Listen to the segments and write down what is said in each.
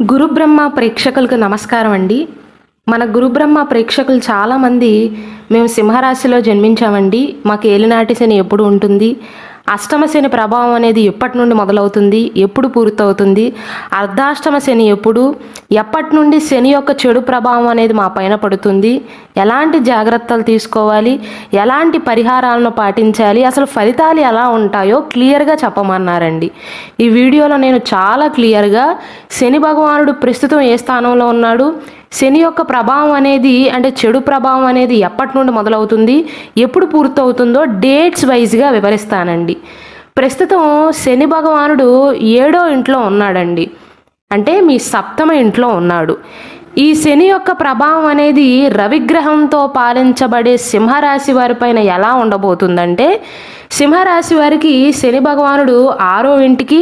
గురుబ్రహ్మ ప్రేక్షకులకు నమస్కారం అండి. మన గురుబ్రహ్మ ప్రేక్షకులు చాలామంది మేము సింహరాశిలో జన్మించామండి, మాకు ఏలినాటి శని ఎప్పుడు ఉంటుంది, అష్టమ శని ప్రభావం అనేది ఎప్పటి నుండి మొదలవుతుంది, ఎప్పుడు పూర్తవుతుంది, అర్ధాష్టమ శని ఎప్పటి నుండి శని యొక్క చెడు ప్రభావం అనేది మా పైన పడుతుంది, ఎలాంటి జాగ్రత్తలు తీసుకోవాలి, ఎలాంటి పరిహారాలను పాటించాలి, అసలు ఫలితాలు ఎలా ఉంటాయో క్లియర్గా చెప్పమన్నారండి. ఈ వీడియోలో నేను చాలా క్లియర్గా శని భగవానుడు ప్రస్తుతం ఏ స్థానంలో ఉన్నాడు, శని యొక్క ప్రభావం అనేది అంటే చెడు ప్రభావం అనేది ఎప్పటి నుండి మొదలవుతుంది, ఎప్పుడు పూర్తవుతుందో డేట్స్ వైజ్గా వివరిస్తానండి. ప్రస్తుతం శని భగవానుడు 7వ ఇంట్లో ఉన్నాడండి, అంటే మీ సప్తమ ఇంట్లో ఉన్నాడు. ఈ శని యొక్క ప్రభావం అనేది రవిగ్రహంతో పాలించబడే సింహరాశి వారిపైన ఎలా ఉండబోతుందంటే, సింహరాశి వారికి శని భగవానుడు 6వ ఇంటికి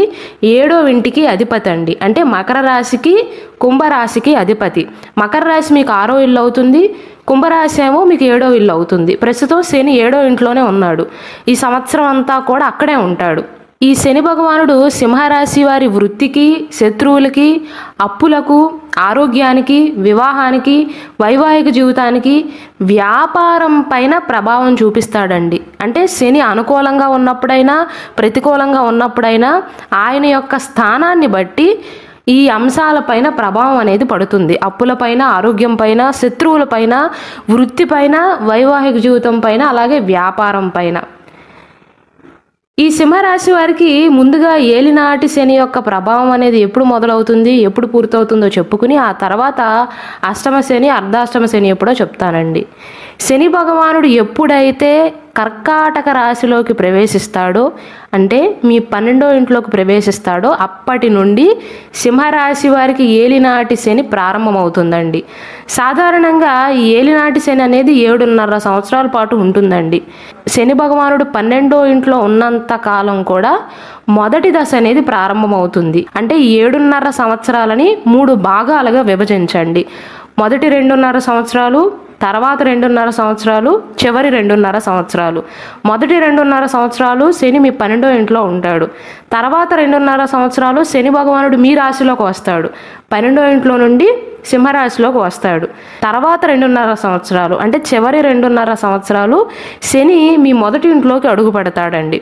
7వ ఇంటికి అధిపతి అండి. అంటే మకర రాశికి కుంభరాశికి అధిపతి. మకర రాశి మీకు 6వ ఇల్లు అవుతుంది, కుంభరాశి ఏమో మీకు 7వ ఇల్లు అవుతుంది. ప్రస్తుతం శని 7వ ఇంట్లోనే ఉన్నాడు, ఈ సంవత్సరం అంతా కూడా అక్కడే ఉంటాడు. ఈ శని భగవానుడు సింహరాశి వారి వృత్తికి, శత్రువులకి, అప్పులకు, ఆరోగ్యానికి, వివాహానికి, వైవాహిక జీవితానికి, వ్యాపారం పైన ప్రభావం చూపిస్తాడండి. అంటే శని అనుకూలంగా ఉన్నప్పుడైనా ప్రతికూలంగా ఉన్నప్పుడైనా ఆయన యొక్క స్థానాన్ని బట్టి ఈ అంశాలపైన ప్రభావం అనేది పడుతుంది. అప్పులపైన, ఆరోగ్యం పైన, శత్రువుల పైన, వృత్తిపైన, వైవాహిక జీవితం పైన, అలాగే వ్యాపారం పైన. ఈ సింహరాశి వారికి ముందుగా ఏలినాటి శని యొక్క ప్రభావం అనేది ఎప్పుడు మొదలవుతుంది, ఎప్పుడు పూర్తవుతుందో చెప్పుకుని ఆ తర్వాత అష్టమ శని, అర్ధాష్టమ శని ఎప్పుడో చెప్తానండి. శని భగవానుడు ఎప్పుడైతే కర్కాటక రాశిలోకి ప్రవేశిస్తాడో, అంటే మీ 12వ ఇంట్లోకి ప్రవేశిస్తాడో అప్పటి నుండి సింహరాశి వారికి ఏలినాటి శని ప్రారంభమవుతుందండి. సాధారణంగా ఈ ఏలినాటి శని అనేది 7.5 సంవత్సరాల పాటు ఉంటుందండి. శని భగవానుడు 12వ ఇంట్లో ఉన్నంత కాలం కూడా మొదటి దశ అనేది ప్రారంభమవుతుంది. అంటే 7.5 సంవత్సరాలని 3 భాగాలుగా విభజించండి. మొదటి 2.5 సంవత్సరాలు, తర్వాత 2.5 సంవత్సరాలు, చివరి 2.5 సంవత్సరాలు. మొదటి 2.5 సంవత్సరాలు శని మీ 12వ ఇంట్లో ఉంటాడు. తర్వాత 2.5 సంవత్సరాలు శని భగవానుడు మీ రాశిలోకి వస్తాడు, 12వ ఇంట్లో నుండి సింహరాశిలోకి వస్తాడు. తర్వాత 2.5 సంవత్సరాలు అంటే చివరి 2.5 సంవత్సరాలు శని మీ మొదటి ఇంట్లోకి అడుగు పెడతాడండి.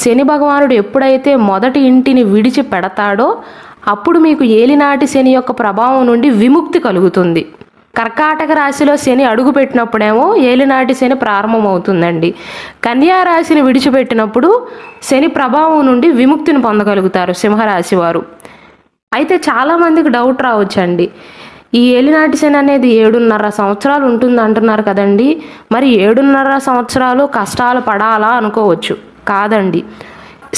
శని భగవానుడు ఎప్పుడైతే మొదటి ఇంటిని విడిచి పెడతాడో అప్పుడు మీకు ఏలినాటి శని యొక్క ప్రభావం నుండి విముక్తి కలుగుతుంది. కర్కాటక రాశిలో శని అడుగు పెట్టినప్పుడేమో ఏలినాటి శని ప్రారంభమవుతుందండి. కన్యా రాశిని విడిచిపెట్టినప్పుడు శని ప్రభావం నుండి విముక్తిని పొందగలుగుతారు సింహరాశి వారు. అయితే చాలామందికి డౌట్ రావచ్చండి, ఈ ఏలినాటి శని అనేది 7.5 సంవత్సరాలు ఉంటుంది అంటున్నారు కదండి, మరి 7.5 సంవత్సరాలు కష్టాలు పడాలా అనుకోవచ్చు. కాదండి,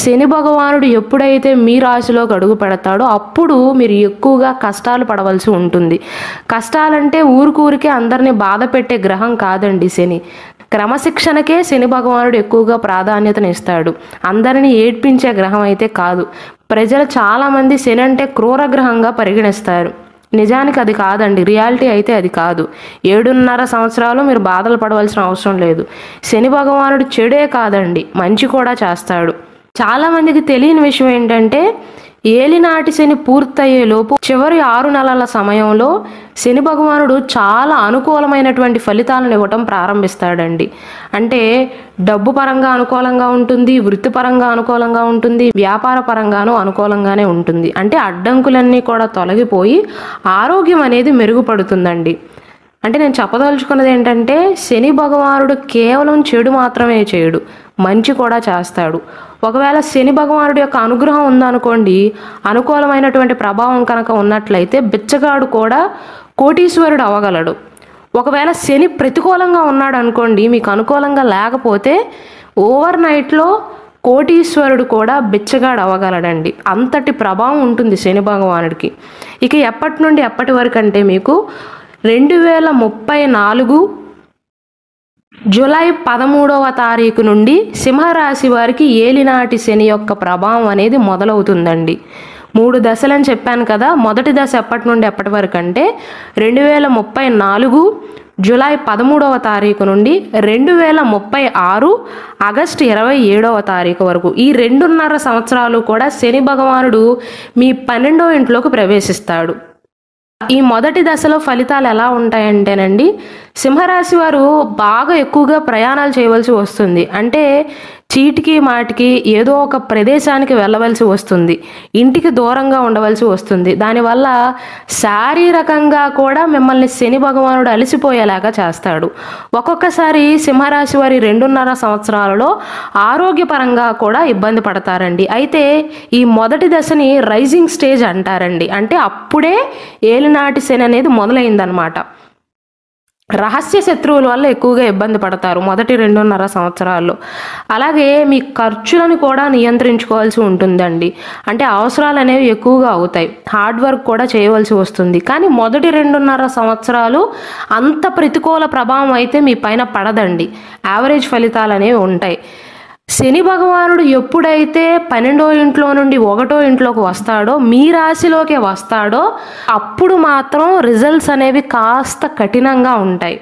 శని భగవానుడు ఎప్పుడైతే మీ రాశిలోకి అడుగు పెడతాడో అప్పుడు మీరు ఎక్కువగా కష్టాలు పడవలసి ఉంటుంది. కష్టాలంటే ఊరికే అందరినీ బాధ పెట్టే గ్రహం కాదండి శని. క్రమశిక్షణకే శని భగవానుడు ఎక్కువగా ప్రాధాన్యతను ఇస్తాడు, అందరినీ ఏడ్పించే గ్రహం అయితే కాదు. ప్రజలు చాలామంది శని అంటే క్రూర గ్రహంగా పరిగణిస్తారు, నిజానికి అది కాదండి. రియాలిటీ అయితే అది కాదు. 7.5 సంవత్సరాలు మీరు బాధలు పడవలసిన అవసరం లేదు. శని భగవానుడు చెడే కాదండి, మంచి కూడా చేస్తాడు. చాలామందికి తెలియని విషయం ఏంటంటే, ఏలినాటి శని పూర్తయ్యేలోపు చివరి 6 నెలల సమయంలో శని భగవానుడు చాలా అనుకూలమైనటువంటి ఫలితాలను ఇవ్వటం ప్రారంభిస్తాడండి. అంటే డబ్బు పరంగా అనుకూలంగా ఉంటుంది, వృత్తిపరంగా అనుకూలంగా ఉంటుంది, వ్యాపార పరంగానూ అనుకూలంగానే ఉంటుంది. అంటే అడ్డంకులన్నీ కూడా తొలగిపోయి ఆరోగ్యం అనేది మెరుగుపడుతుందండి. అంటే నేను చెప్పదలుచుకున్నది ఏంటంటే, శని భగవానుడు కేవలం చెడు మాత్రమే చేయడు, మంచి కూడా చేస్తాడు. ఒకవేళ శని భగవానుడి యొక్క అనుగ్రహం ఉందనుకోండి, అనుకూలమైనటువంటి ప్రభావం కనుక ఉన్నట్లయితే బిచ్చగాడు కూడా కోటీశ్వరుడు అవ్వగలడు. ఒకవేళ శని ప్రతికూలంగా ఉన్నాడు అనుకోండి, మీకు అనుకూలంగా లేకపోతే ఓవర్ నైట్లో కోటీశ్వరుడు కూడా బిచ్చగాడు అవ్వగలడండి. అంతటి ప్రభావం ఉంటుంది శని భగవానుడికి. ఇక ఎప్పటి నుండి ఎప్పటి వరకు అంటే మీకు 2034 జూలై 13వ తారీఖు నుండి సింహరాశి వారికి ఏలినాటి శని యొక్క ప్రభావం అనేది మొదలవుతుందండి. 3 దశలని చెప్పాను కదా. మొదటి దశ ఎప్పటి నుండి ఎప్పటి వరకు అంటే 2034 జూలై 13వ తారీఖు నుండి 2036 ఆగస్టు 27వ తారీఖు వరకు ఈ 2.5 సంవత్సరాలు కూడా శని భగవానుడు మీ 12వ ఇంట్లోకి ప్రవేశిస్తాడు. ఈ మొదటి దశలో ఫలితాలు ఎలా ఉంటాయంటేనండి, సింహరాశి వారు బాగా ఎక్కువగా ప్రయాణాలు చేయవలసి వస్తుంది. అంటే చీటికి మాటికి ఏదో ఒక ప్రదేశానికి వెళ్ళవలసి వస్తుంది, ఇంటికి దూరంగా ఉండవలసి వస్తుంది. దానివల్ల శారీరకంగా కూడా మిమ్మల్ని శని భగవానుడు అలసిపోయేలాగా చేస్తాడు. ఒక్కొక్కసారి సింహరాశి వారి 2.5 సంవత్సరాలలో ఆరోగ్యపరంగా కూడా ఇబ్బంది పడతారండి. అయితే ఈ మొదటి దశని రైజింగ్ స్టేజ్ అంటారండి. అంటే అప్పుడే ఏలినాటి శని అనేది మొదలైందనమాట. రహస్య శత్రువుల వల్ల ఎక్కువగా ఇబ్బంది పడతారు మొదటి 2.5 సంవత్సరాల్లో. అలాగే మీ ఖర్చులను కూడా నియంత్రించుకోవాల్సి ఉంటుందండి. అంటే అవసరాలు అనేవి ఎక్కువగా అవుతాయి, హార్డ్ వర్క్ కూడా చేయవలసి వస్తుంది. కానీ మొదటి 2.5 సంవత్సరాలు అంత ప్రతికూల ప్రభావం అయితే మీ పైన పడదండి. యావరేజ్ ఫలితాలు అనేవి ఉంటాయి. శని భగవానుడు ఎప్పుడైతే 12వ ఇంట్లో నుండి 1వ ఇంట్లోకి వస్తాడో, మీ రాశిలోకి వస్తాడో, అప్పుడు మాత్రం రిజల్ట్స్ అనేవి కాస్త కఠినంగా ఉంటాయి.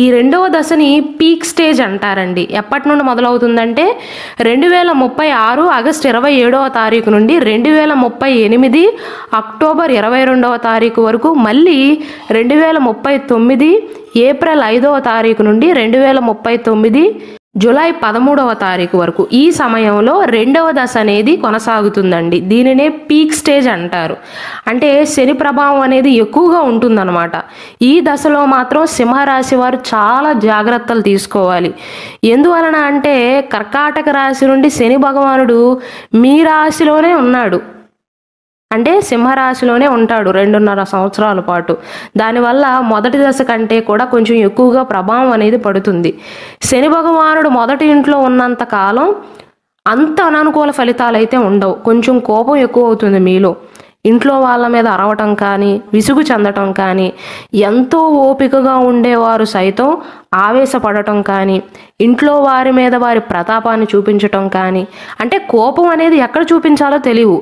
ఈ 2వ దశని పీక్ స్టేజ్ అంటారండి. ఎప్పటి నుండి మొదలవుతుందంటే 2036 ఆగస్టు 27వ తారీఖు నుండి 2038 అక్టోబర్ 22వ తారీఖు వరకు, మళ్ళీ 2039 ఏప్రిల్ 5వ తారీఖు నుండి 2039 జూలై 13వ తారీఖు వరకు. ఈ సమయంలో 2వ దశ అనేది కొనసాగుతుందండి. దీనినే పీక్ స్టేజ్ అంటారు. అంటే శని ప్రభావం అనేది ఎక్కువగా ఉంటుందన్నమాట. ఈ దశలో మాత్రం సింహరాశి వారు చాలా జాగ్రత్తలు తీసుకోవాలి. ఎందువలన అంటే కర్కాటక రాశి నుండి శని భగవానుడు మీ రాశిలోనే ఉన్నాడు. అంటే సింహరాశిలోనే ఉంటాడు 2.5 సంవత్సరాల పాటు. దానివల్ల మొదటి దశ కంటే కూడా కొంచెం ఎక్కువగా ప్రభావం అనేది పడుతుంది. శని భగవానుడు మొదటి ఇంట్లో ఉన్నంత కాలం అంత అనానుకూల ఫలితాలు అయితే ఉండవు. కొంచెం కోపం ఎక్కువ అవుతుంది మీలో. ఇంట్లో వాళ్ళ మీద అరవటం కానీ, విసుగు చెందటం కానీ, ఎంతో ఓపికగా ఉండేవారు సైతం ఆవేశపడటం కానీ, ఇంట్లో వారి మీద వారి ప్రతాపాన్ని చూపించటం కానీ, అంటే కోపం అనేది ఎక్కడ చూపించాలో తెలియవు,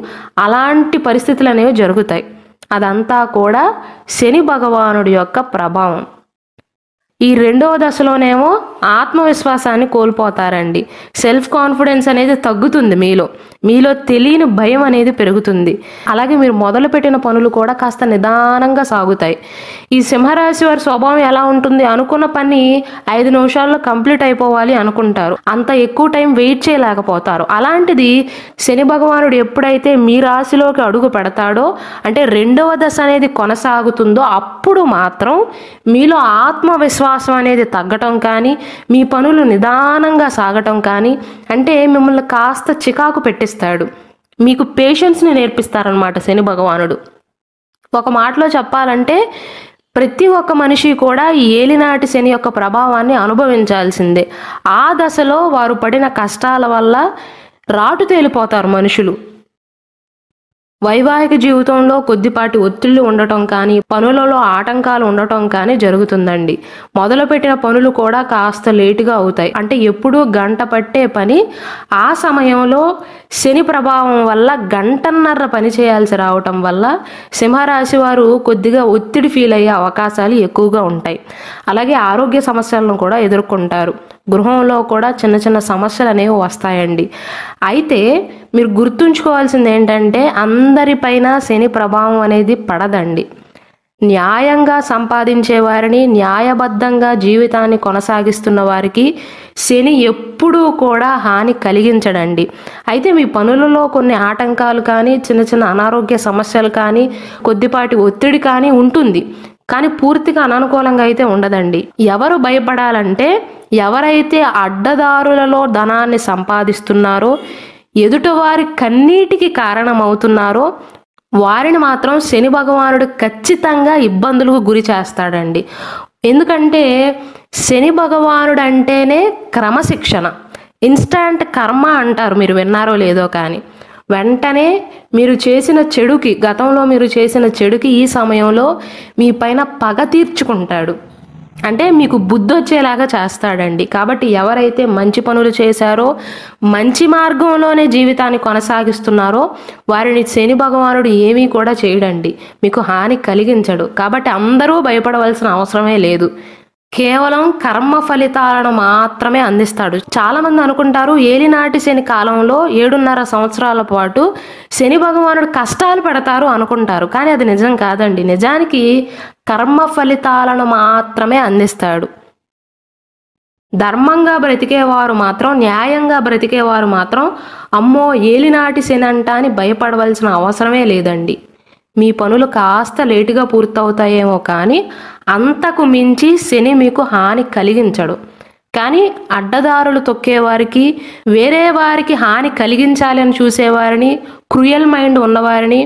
అలాంటి పరిస్థితులు అనేవి జరుగుతాయి. అదంతా కూడా శని భగవానుడి యొక్క ప్రభావం. ఈ 2వ దశలోనేమో ఆత్మవిశ్వాసాన్ని కోల్పోతారండి. సెల్ఫ్ కాన్ఫిడెన్స్ అనేది తగ్గుతుంది మీలో తెలియని భయం అనేది పెరుగుతుంది. అలాగే మీరు మొదలుపెట్టిన పనులు కూడా కాస్త నిదానంగా సాగుతాయి. ఈ సింహరాశి వారి స్వభావం ఎలా ఉంటుంది, అనుకున్న పని 5 నిమిషాల్లో కంప్లీట్ అయిపోవాలి అనుకుంటారు, అంత ఎక్కువ టైం వెయిట్ చేయలేకపోతారు. అలాంటిది శని భగవానుడు ఎప్పుడైతే మీ రాశిలోకి అడుగు పెడతాడో, అంటే 2వ దశ అనేది కొనసాగుతుందో, అప్పుడు మాత్రం మీలో ఆత్మవిశ్వాసం అనేది తగ్గటం కానీ, మీ పనులు నిదానంగా సాగటం కానీ, అంటే మిమ్మల్ని కాస్త చికాకు పెట్టిస్తాడు. మీకు పేషెన్స్ని నేర్పిస్తారనమాట శని భగవానుడు. ఒక మాటలో చెప్పాలంటే ప్రతి ఒక్క మనిషి కూడా ఈ ఏలినాటి శని యొక్క ప్రభావాన్ని అనుభవించాల్సిందే. ఆ దశలో వారు పడిన కష్టాల వల్ల రాటు తేలిపోతారు మనుషులు. వైవాహిక జీవితంలో కొద్దిపాటి ఒత్తిళ్లు ఉండటం కానీ, పనులలో ఆటంకాలు ఉండటం కానీ జరుగుతుందండి. మొదలుపెట్టిన పనులు కూడా కాస్త లేటుగా అవుతాయి. అంటే ఎప్పుడూ గంట పట్టే పని ఆ సమయంలో శని ప్రభావం వల్ల గంటన్నర పని చేయాల్సి రావటం వల్ల సింహరాశి వారు కొద్దిగా ఒత్తిడి ఫీల్ అయ్యే అవకాశాలు ఎక్కువగా ఉంటాయి. అలాగే ఆరోగ్య సమస్యలను కూడా ఎదుర్కొంటారు. గృహంలో కూడా చిన్న చిన్న సమస్యలు అనేవి వస్తాయండి. అయితే మీరు గుర్తుంచుకోవాల్సింది ఏంటంటే అందరిపైన శని ప్రభావం అనేది పడదండి. న్యాయంగా సంపాదించే వారిని, న్యాయబద్ధంగా జీవితాన్ని కొనసాగిస్తున్న వారికి శని ఎప్పుడూ కూడా హాని కలిగించడండి. అయితే మీ పనులలో కొన్ని ఆటంకాలు కానీ, చిన్న చిన్న అనారోగ్య సమస్యలు కానీ, కొద్దిపాటి ఒత్తిడి కానీ ఉంటుంది. కానీ పూర్తిగా అననుకూలంగా అయితే ఉండదండి. ఎవరు భయపడాలంటే ఎవరైతే అడ్డదారులలో ధనాన్ని సంపాదిస్తున్నారో, ఎదుటివారి కన్నీటికి కారణమవుతున్నారో వారిని మాత్రం శని భగవానుడు ఖచ్చితంగా ఇబ్బందులకు గురి చేస్తాడండి. ఎందుకంటే శని భగవానుడు అంటేనే క్రమశిక్షణ, ఇన్స్టాంట్ కర్మ అంటారు, మీరు విన్నారో లేదో కానీ. వెంటనే మీరు చేసిన చెడుకి, గతంలో మీరు చేసిన చెడుకి ఈ సమయంలో మీ పైన పగ తీర్చుకుంటాడు. అంటే మీకు బుద్ధి వచ్చేలాగా చేస్తాడండి. కాబట్టి ఎవరైతే మంచి పనులు చేశారో, మంచి మార్గంలోనే జీవితాన్ని కొనసాగిస్తున్నారో వారిని శని భగవానుడు ఏమీ కూడా చేయడండి, మీకు హాని కలిగించడు. కాబట్టి అందరూ భయపడవలసిన అవసరమే లేదు. కేవలం కర్మ ఫలితాలను మాత్రమే అందిస్తాడు. చాలామంది అనుకుంటారు ఏలినాటి శని కాలంలో 7.5 సంవత్సరాల పాటు శని భగవానుడు కష్టాలు పెడతారు అనుకుంటారు. కానీ అది నిజం కాదండి. నిజానికి కర్మ ఫలితాలను మాత్రమే అందిస్తాడు. ధర్మంగా బ్రతికేవారు మాత్రం, న్యాయంగా బ్రతికేవారు మాత్రం అమ్మో ఏలినాటి శని అంట అని భయపడవలసిన అవసరమే లేదండి. మీ పనులు కాస్త లేటుగా పూర్తవుతాయేమో కానీ అంతకు మించి శని మీకు హాని కలిగించడు. కానీ అడ్డదారులు తొక్కేవారికి, వేరే వారికి హాని కలిగించాలి అని చూసేవారిని, క్రూయల్ మైండ్ ఉన్నవారిని,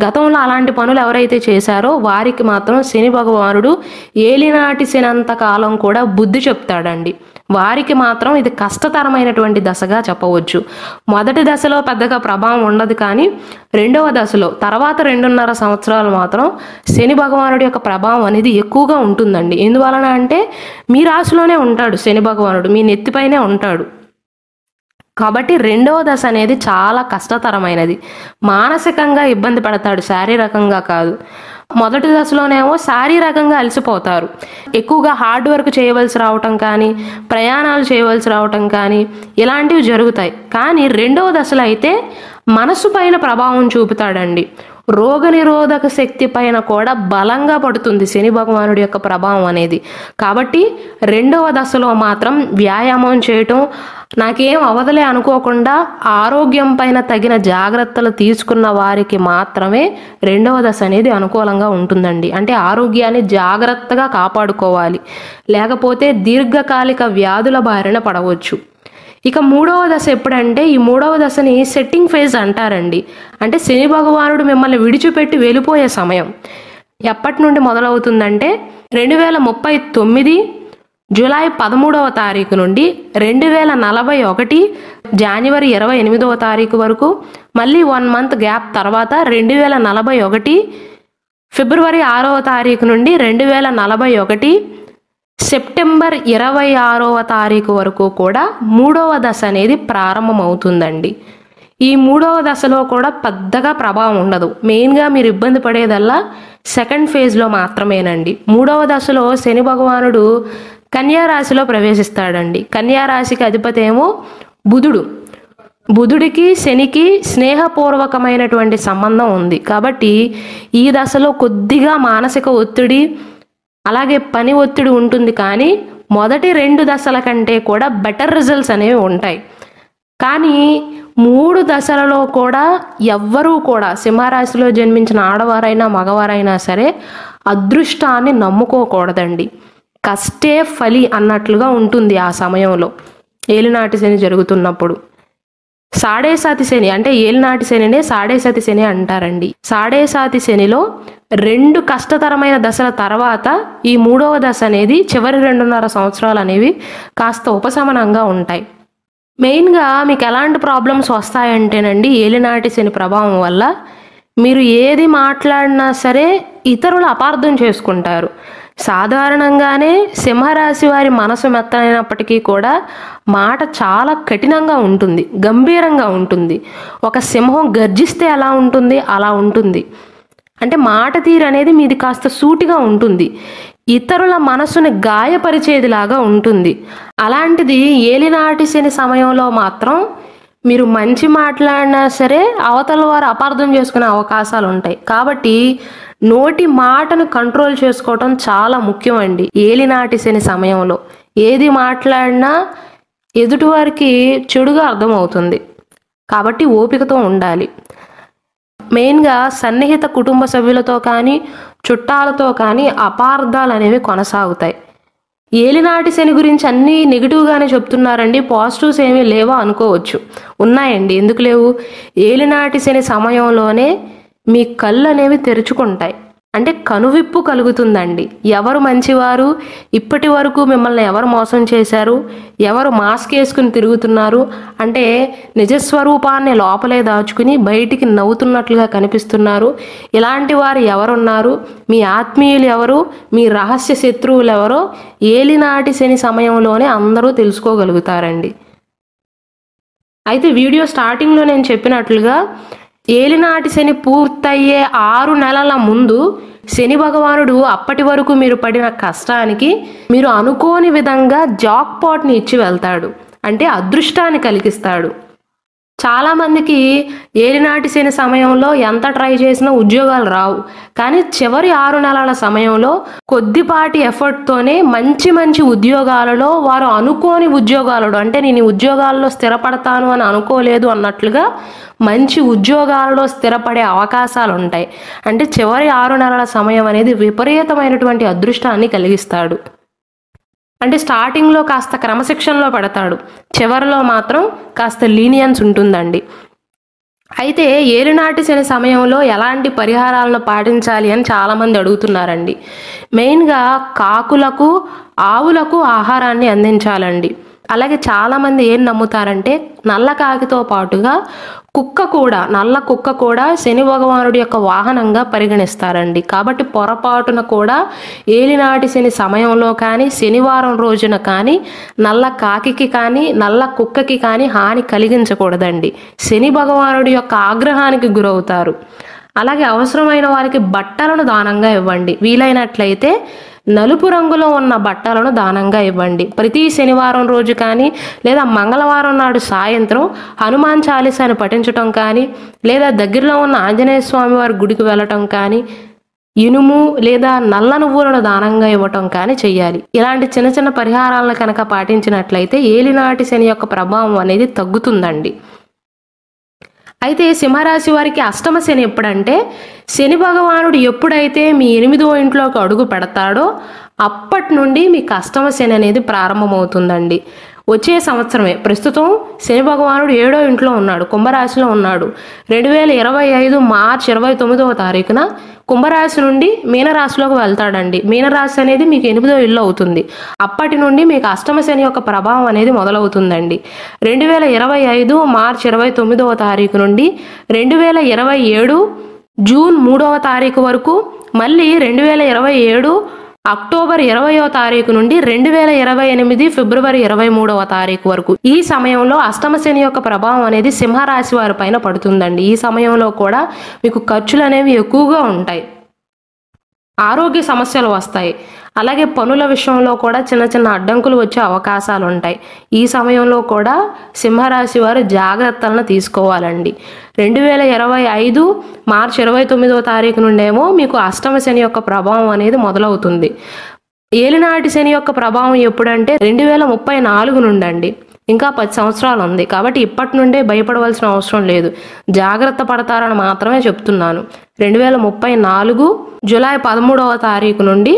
గతంలో అలాంటి పనులు ఎవరైతే చేశారో వారికి మాత్రం శని భగవానుడు ఏలినాటి శనంత కాలం కూడా బుద్ధి చెప్తాడండి. వారికి మాత్రం ఇది కష్టతరమైనటువంటి దశగా చెప్పవచ్చు. మొదటి దశలో పెద్దగా ప్రభావం ఉండదు, కానీ రెండవ దశలో తర్వాత 2.5 సంవత్సరాలు మాత్రం శని భగవానుడి యొక్క ప్రభావం అనేది ఎక్కువగా ఉంటుందండి. ఎందువలన అంటే మీ రాశిలోనే ఉంటాడు శని భగవానుడు, మీ నెత్తిపైనే ఉంటాడు. కాబట్టి రెండవ దశ అనేది చాలా కష్టతరమైనది. మానసికంగా ఇబ్బంది పడతాడు, శారీరకంగా కాదు. మొదటి దశలోనేమో శారీరకంగా అలసిపోతారు, ఎక్కువగా హార్డ్ వర్క్ చేయవలసి రావటం కానీ, ప్రయాణాలు చేయవలసి రావటం కానీ ఇలాంటివి జరుగుతాయి. కానీ రెండవ దశలో అయితే మనసు పైన ప్రభావం చూపుతాడండి. రోగనిరోధక శక్తి పైన కూడా బలంగా పడుతుంది శని భగవానుడి యొక్క ప్రభావం అనేది. కాబట్టి రెండవ దశలో మాత్రం వ్యాయామం చేయటం, నాకేం అవదలే అనుకోకుండా ఆరోగ్యం పైన తగిన జాగ్రత్తలు తీసుకున్న వారికి మాత్రమే రెండవ దశ అనేది అనుకూలంగా ఉంటుందండి. అంటే ఆరోగ్యాన్ని జాగ్రత్తగా కాపాడుకోవాలి, లేకపోతే దీర్ఘకాలిక వ్యాధుల బారిన పడవచ్చు. ఇక మూడవ దశ ఎప్పుడంటే, ఈ మూడవ దశని సెట్టింగ్ ఫేజ్ అంటారండి. అంటే శని భగవానుడు మిమ్మల్ని విడిచిపెట్టి వెళ్ళిపోయే సమయం. ఎప్పటి నుండి మొదలవుతుందంటే 2039 జూలై 13వ తారీఖు నుండి 2041 జనవరి 28వ తారీఖు వరకు, మళ్ళీ 1 మంత్ గ్యాప్ తర్వాత 2041 ఫిబ్రవరి 6వ తారీఖు నుండి 2041 సెప్టెంబర్ 26వ తారీఖు వరకు కూడా మూడవ దశ అనేది ప్రారంభమవుతుందండి. ఈ మూడవ దశలో కూడా పెద్దగా ప్రభావం ఉండదు. మెయిన్గా మీరు ఇబ్బంది పడేదల్లా సెకండ్ ఫేజ్లో మాత్రమేనండి. మూడవ దశలో శని భగవానుడు కన్యా రాశిలో ప్రవేశిస్తాడండి. కన్యా రాశికి అధిపతి ఏమో బుధుడు. బుధుడికి శనికి స్నేహపూర్వకమైనటువంటి సంబంధం ఉంది. కాబట్టి ఈ దశలో కొద్దిగా మానసిక ఒత్తిడి, అలాగే పని ఒత్తిడి ఉంటుంది. కానీ మొదటి 2 దశల కంటే కూడా బెటర్ రిజల్ట్స్ అనేవి ఉంటాయి. కానీ 3 దశలలో కూడా ఎవ్వరూ కూడా, సింహరాశిలో జన్మించిన ఆడవారైనా మగవారైనా సరే, అదృష్టాన్ని నమ్ముకోకూడదండి. కష్టే ఫలి అన్నట్లుగా ఉంటుంది ఆ సమయంలో ఏలినాటి శని జరుగుతున్నప్పుడు. సాడేసాతి శని అంటే ఏలినాటి శనినే సాడేసాతి శని అంటారండి. సాడేసాతి శనిలో 2 కష్టతరమైన దశల తర్వాత ఈ మూడవ దశ అనేది చివరి 2.5 సంవత్సరాలు అనేవి కాస్త ఉపశమనంగా ఉంటాయి. మెయిన్గా మీకు ఎలాంటి ప్రాబ్లమ్స్ వస్తాయంటేనండి, ఏలినాటి శని ప్రభావం వల్ల మీరు ఏది మాట్లాడినా సరే ఇతరులు అపార్థం చేసుకుంటారు. సాధారణంగానే సింహరాశి వారి మనసు మెత్తనైనప్పటికీ కూడా మాట చాలా కఠినంగా ఉంటుంది, గంభీరంగా ఉంటుంది. ఒక సింహం గర్జిస్తే ఎలా ఉంటుంది అలా ఉంటుంది. అంటే మాట తీరు అనేది మీది కాస్త సూటిగా ఉంటుంది, ఇతరుల మనసుని గాయపరిచేదిలాగా ఉంటుంది. అలాంటిది ఏలినాటి శని సమయంలో మాత్రం మీరు మంచి మాట్లాడినా సరే అవతల వారు అపార్థం చేసుకునే అవకాశాలు ఉంటాయి. కాబట్టి నోటి మాటను కంట్రోల్ చేసుకోవటం చాలా ముఖ్యం అండి. ఏలినాటి శని సమయంలో ఏది మాట్లాడినా ఎదుటివారికి చెడుగా అర్థమవుతుంది. కాబట్టి ఓపికతో ఉండాలి. మెయిన్గా సన్నిహిత కుటుంబ సభ్యులతో కానీ చుట్టాలతో కానీ అపార్థాలు అనేవి కొనసాగుతాయి. ఏలినాటి శని గురించి అన్నీ నెగిటివ్గానే చెప్తున్నారండి, పాజిటివ్స్ ఏమీ లేవా అనుకోవచ్చు. ఉన్నాయండి, ఎందుకు లేవు? ఏలినాటి శని సమయంలోనే మీ కళ్ళు అనేవి తెరుచుకుంటాయి. అంటే కనువిప్పు కలుగుతుందండి. ఎవరు మంచివారు, ఇప్పటి వరకు మిమ్మల్ని ఎవరు మోసం చేశారు, ఎవరు మాస్క్ వేసుకుని తిరుగుతున్నారు, అంటే నిజస్వరూపాన్ని లోపలే దాచుకుని బయటికి నవ్వుతున్నట్లుగా కనిపిస్తున్నారు, ఇలాంటి వారు ఎవరున్నారు, మీ ఆత్మీయులు ఎవరు, మీ రహస్య శత్రువులు ఎవరో ఏలినాటి శని సమయంలోనే అందరూ తెలుసుకోగలుగుతారండి. అయితే వీడియో స్టార్టింగ్లో నేను చెప్పినట్లుగా ఏలినాటి శని పూర్తయ్యే 6 నెలల ముందు శని భగవానుడు అప్పటి వరకు మీరు పడిన కష్టానికి మీరు అనుకోని విధంగా జాక్ పాట్ని ఇచ్చి వెళ్తాడు, అంటే అదృష్టాన్ని కలిగిస్తాడు. చాలామందికి ఏలినాటి శని సమయంలో ఎంత ట్రై చేసినా ఉద్యోగాలు రావు. కానీ చివరి 6 నెలల సమయంలో కొద్దిపాటి ఎఫర్ట్తోనే మంచి మంచి ఉద్యోగాలలో వారు అనుకోని ఉద్యోగాలలో, అంటే నేను ఈ ఉద్యోగాల్లో స్థిరపడతాను అని అనుకోలేదు అన్నట్లుగా మంచి ఉద్యోగాలలో స్థిరపడే అవకాశాలు ఉంటాయి. అంటే చివరి 6 నెలల సమయం అనేది విపరీతమైనటువంటి అదృష్టాన్ని కలిగిస్తాడు. అంటే స్టార్టింగ్లో కాస్త క్రమశిక్షణలో పెడతాడు, చివరిలో మాత్రం కాస్త లీనియన్స్ ఉంటుందండి. అయితే ఏలినాటి శని సమయంలో ఎలాంటి పరిహారాలను పాటించాలి అని చాలామంది అడుగుతున్నారండి. మెయిన్గా కాకులకు, ఆవులకు ఆహారాన్ని అందించాలండి. అలాగే చాలామంది ఏం నమ్ముతారంటే నల్ల కాకితో పాటుగా నల్ల కుక్క కూడా శని భగవానుడి యొక్క వాహనంగా పరిగణిస్తారండి. కాబట్టి పొరపాటున కూడా ఏలినాటి శని సమయంలో కానీ, శనివారం రోజున కానీ నల్ల కాకికి కానీ, నల్ల కుక్కకి కానీ హాని కలిగించకూడదండి. శని భగవానుడి యొక్క ఆగ్రహానికి గురవుతారు. అలాగే అవసరమైన వారికి బట్టలను దానంగా ఇవ్వండి. వీలైనట్లయితే నలుపు రంగులో ఉన్న బట్టలను దానంగా ఇవ్వండి. ప్రతి శనివారం రోజు కానీ లేదా మంగళవారం నాడు సాయంత్రం హనుమాన్ చాలీసాని పఠించటం కానీ, లేదా దగ్గరలో ఉన్న ఆంజనేయ స్వామి వారి గుడికి వెళ్ళటం కానీ, ఇనుము లేదా నల్ల నువ్వులను దానంగా ఇవ్వటం కానీ చెయ్యాలి. ఇలాంటి చిన్న చిన్న పరిహారాలను కనుక పాటించినట్లయితే ఏలినాటి శని యొక్క ప్రభావం అనేది తగ్గుతుందండి. అయితే సింహరాశి వారికి అష్టమ శని ఎప్పుడంటే శని భగవానుడు ఎప్పుడైతే మీ 8వ ఇంట్లోకి అడుగు పెడతాడో అప్పటి నుండి మీకు అష్టమ శని అనేది ప్రారంభమవుతుందండి. వచ్చే సంవత్సరమే, ప్రస్తుతం శని భగవానుడు 7వ ఇంట్లో ఉన్నాడు, కుంభరాశిలో ఉన్నాడు. 2025 మార్చి 29వ తారీఖున కుంభరాశి నుండి మీనరాశిలోకి వెళ్తాడండి. మీనరాశి అనేది మీకు 8వ ఇల్లు అవుతుంది. అప్పటి నుండి మీకు అష్టమ శని యొక్క ప్రభావం అనేది మొదలవుతుందండి. 2025 మార్చి 29వ తారీఖు నుండి 2027 జూన్ 3వ తారీఖు వరకు, మళ్ళీ 2027 అక్టోబర్ 20వ తారీఖు నుండి 2028 ఫిబ్రవరి 23వ తారీఖు వరకు ఈ సమయంలో అష్టమ శని యొక్క ప్రభావం అనేది సింహరాశి వారి పైన పడుతుందండి. ఈ సమయంలో కూడా మీకు ఖర్చులు అనేవి ఎక్కువగా ఉంటాయి, ఆరోగ్య సమస్యలు వస్తాయి. అలాగే పనుల విషయంలో కూడా చిన్న చిన్న అడ్డంకులు వచ్చే అవకాశాలు ఉంటాయి. ఈ సమయంలో కూడా సింహరాశి వారు జాగ్రత్తలను తీసుకోవాలండి. 2025 మార్చి 29వ తారీఖు నుండేమో మీకు అష్టమ శని యొక్క ప్రభావం అనేది మొదలవుతుంది. ఏలినాటి శని యొక్క ప్రభావం ఎప్పుడంటే 2034 నుండి అండి. ఇంకా 10 సంవత్సరాలు ఉంది. కాబట్టి ఇప్పటి నుండే భయపడవలసిన అవసరం లేదు, జాగ్రత్త పడతారని మాత్రమే చెప్తున్నాను. 2034 జూలై 13వ తారీఖు నుండి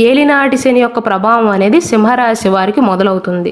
ఏలినాటి శని యొక్క ప్రభావం అనేది సింహరాశి వారికి మొదలవుతుంది.